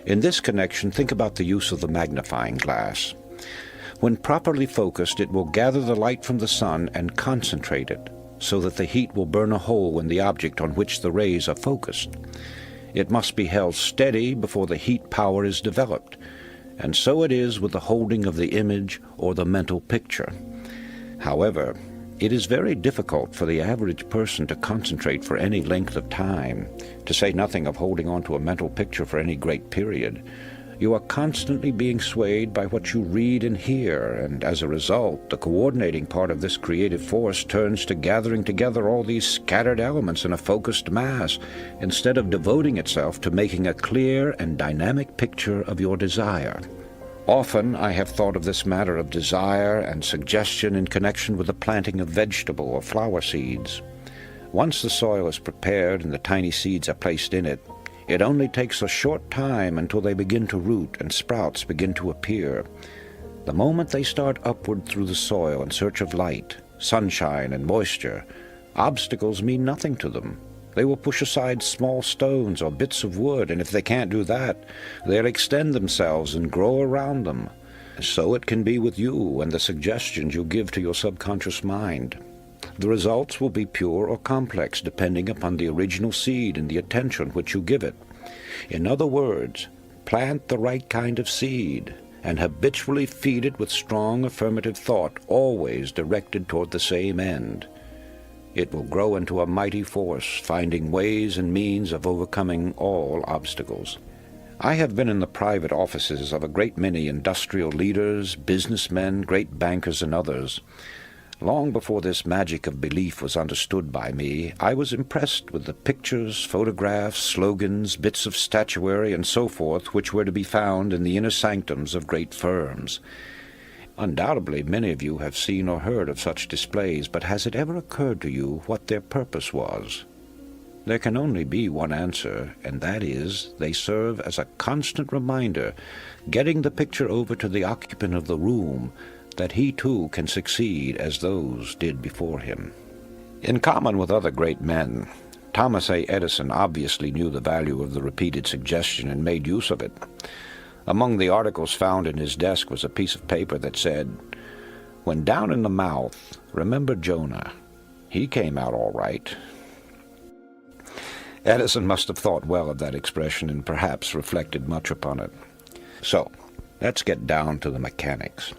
In this connection, think about the use of the magnifying glass. When properly focused, it will gather the light from the sun and concentrate it, so that the heat will burn a hole in the object on which the rays are focused. It must be held steady before the heat power is developed, and so it is with the holding of the image or the mental picture. However, it is very difficult for the average person to concentrate for any length of time, to say nothing of holding on to a mental picture for any great period. You are constantly being swayed by what you read and hear, and as a result, the coordinating part of this creative force turns to gathering together all these scattered elements in a focused mass, instead of devoting itself to making a clear and dynamic picture of your desire. Often I have thought of this matter of desire and suggestion in connection with the planting of vegetable or flower seeds. Once the soil is prepared and the tiny seeds are placed in it, it only takes a short time until they begin to root and sprouts begin to appear. The moment they start upward through the soil in search of light, sunshine, and moisture, obstacles mean nothing to them. They will push aside small stones or bits of wood, and if they can't do that, they'll extend themselves and grow around them. So it can be with you and the suggestions you give to your subconscious mind. The results will be pure or complex, depending upon the original seed and the attention which you give it. In other words, plant the right kind of seed, and habitually feed it with strong affirmative thought, always directed toward the same end. It will grow into a mighty force, finding ways and means of overcoming all obstacles. I have been in the private offices of a great many industrial leaders, businessmen, great bankers, and others. Long before this magic of belief was understood by me, I was impressed with the pictures, photographs, slogans, bits of statuary, and so forth which were to be found in the inner sanctums of great firms. Undoubtedly, many of you have seen or heard of such displays, but has it ever occurred to you what their purpose was? There can only be one answer, and that is, they serve as a constant reminder, getting the picture over to the occupant of the room, that he too can succeed as those did before him. In common with other great men, Thomas A. Edison obviously knew the value of the repeated suggestion and made use of it. Among the articles found in his desk was a piece of paper that said, "When down in the mouth, remember Jonah. He came out all right." Edison must have thought well of that expression and perhaps reflected much upon it. So, let's get down to the mechanics.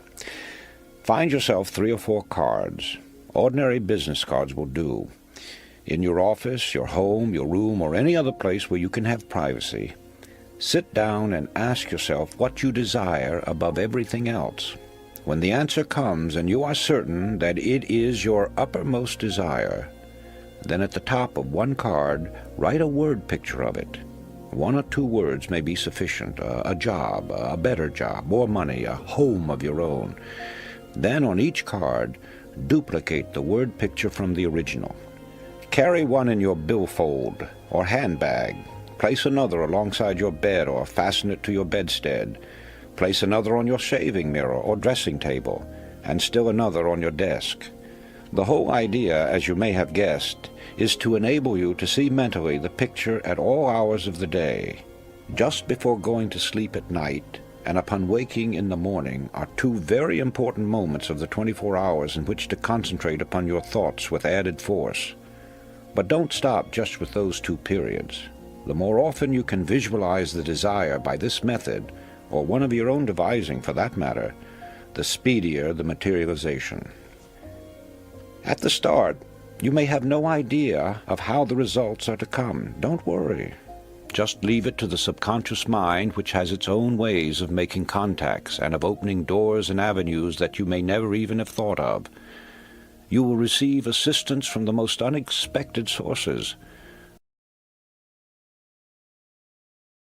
Find yourself 3 or 4 cards. Ordinary business cards will do. In your office, your home, your room, or any other place where you can have privacy, sit down and ask yourself what you desire above everything else. When the answer comes and you are certain that it is your uppermost desire, then at the top of one card, write a word picture of it. 1 or 2 words may be sufficient. A job, a better job, more money, a home of your own. Then on each card, duplicate the word picture from the original. Carry one in your billfold or handbag. Place another alongside your bed or fasten it to your bedstead. Place another on your shaving mirror or dressing table, and still another on your desk. The whole idea, as you may have guessed, is to enable you to see mentally the picture at all hours of the day. Just before going to sleep at night and upon waking in the morning are 2 very important moments of the 24 hours in which to concentrate upon your thoughts with added force. But don't stop just with those 2 periods. The more often you can visualize the desire by this method, or one of your own devising for that matter, the speedier the materialization. At the start, you may have no idea of how the results are to come. Don't worry. Just leave it to the subconscious mind, which has its own ways of making contacts and of opening doors and avenues that you may never even have thought of. You will receive assistance from the most unexpected sources,